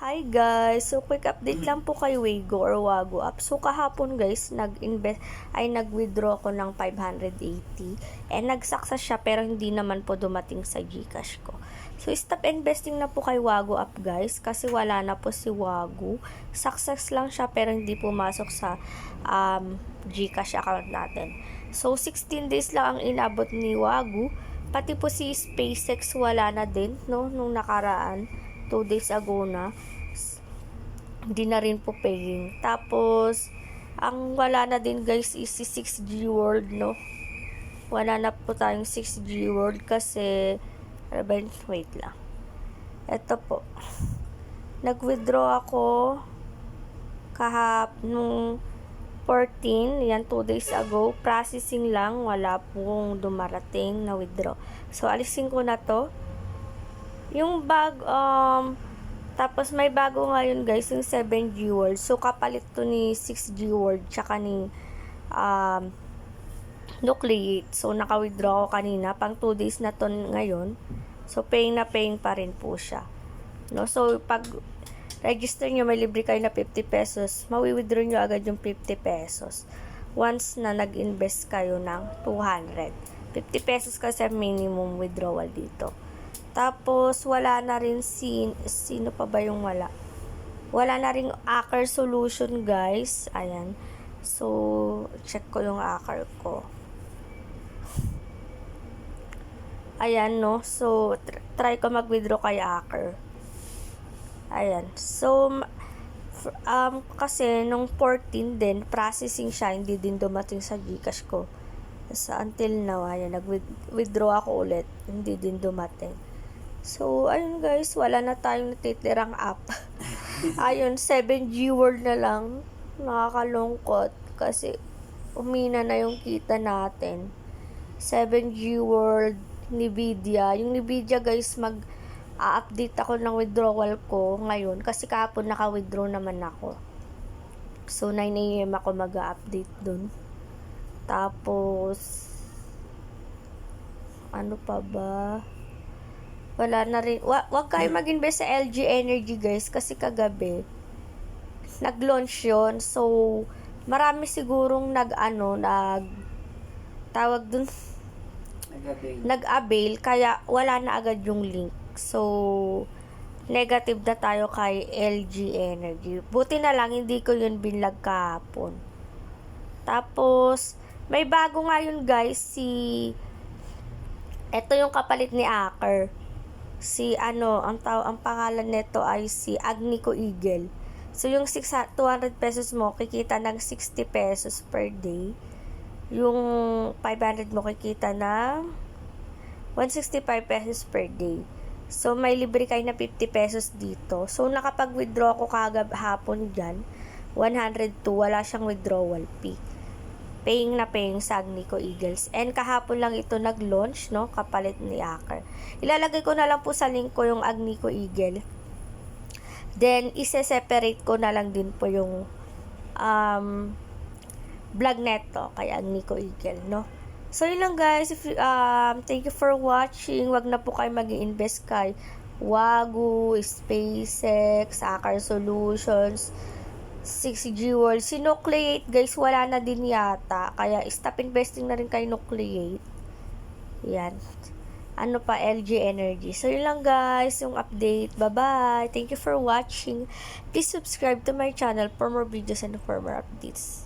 Hi guys! So quick update lang po kay Waygo or Wago app. So kahapon guys, nag-withdraw ako ng 580 and nag-success siya pero hindi naman po dumating sa GCash ko. So stop investing na po kay Wago app guys kasi wala na po si Wago. Success lang siya pero hindi pumasok sa GCash account natin. So 16 days lang ang inabot ni Wago. Pati po si SpaceX wala na din no nung nakaraan. 2 days ago na, hindi na rin po paying. Tapos, ang wala na din guys is si 6G World, no? Wala na po tayong 6G World kasi, wait lang. Ito po. Nag-withdraw ako nung 14, yan 2 days ago. Processing lang, wala pong dumarating na withdraw. So, alisin ko na to. Yung tapos may bago ngayon guys, yung 7G World. So, kapalit to ni 6G World, tsaka ni, Nucleate. So, naka-withdraw ko kanina, pang 2 days na to ngayon. So, paying na paying pa rin po siya. No? So, pag register nyo, may libre kayo na 50 pesos, mawi-withdraw nyo agad yung 50 pesos. Once na nag-invest kayo ng 200. 50 pesos kasi minimum withdrawal dito. Tapos, wala na rin sino pa ba yung wala? Wala na rin Aker Solution, guys. Ayan. So, check ko yung Aker ko. Ayan, no? So, try ko mag-withdraw kay Aker. Ayan. So, kasi nung 14 din, processing siya, hindi din dumating sa GCash ko. So, until now, ayan, nag-withdraw ako ulit. Hindi din dumating. So, ayun guys, wala na tayong natitirang app. Ayun, 7G World na lang. Nakakalungkot kasi umina na yung kita natin. 7G World, Nvidia. Yung Nvidia guys, mag-update ako ng withdrawal ko ngayon kasi kahapon naka-withdraw naman ako. So, 9 AM ako mag-update dun. Tapos, ano pa ba? Wala na rin. Wag kayo mag-invest sa LG Energy guys kasi kagabi nag-launch yun. So, marami sigurong tawag dun, nag-avail kaya wala na agad yung link. So, negative na tayo kay LG Energy. Buti na lang hindi ko yun binlag kahapon. Tapos, may bago nga guys, ito yung kapalit ni Aker. Ang pangalan nito ay si Agnico Eagle. So, yung 200 pesos mo, kikita ng 60 pesos per day. Yung 500 mo, kikita ng 165 pesos per day. So, may libre kayo na 50 pesos dito. So, nakapag-withdraw ako hapon dyan. 102, wala siyang withdrawal fee. Paying na paying sa Agnico Eagles. And kahapon lang ito nag-launch, no? Kapalit ni Aker. Ilalagay ko na lang po sa link ko yung Agnico Eagle. Then, ise-separate ko na lang din po yung vlog neto kay Agnico Eagle, no? So, yun lang guys. Thank you for watching. Wag na po kayo mag-i-invest kay Wago, SpaceX, Aker Solutions, 6G World. Si Nucleate, guys, wala na din yata. Kaya, stop investing na rin kay Nucleate. Yan. Ano pa, LG Energy. So, yun lang, guys, yung update. Bye-bye. Thank you for watching. Please subscribe to my channel for more videos and for more updates.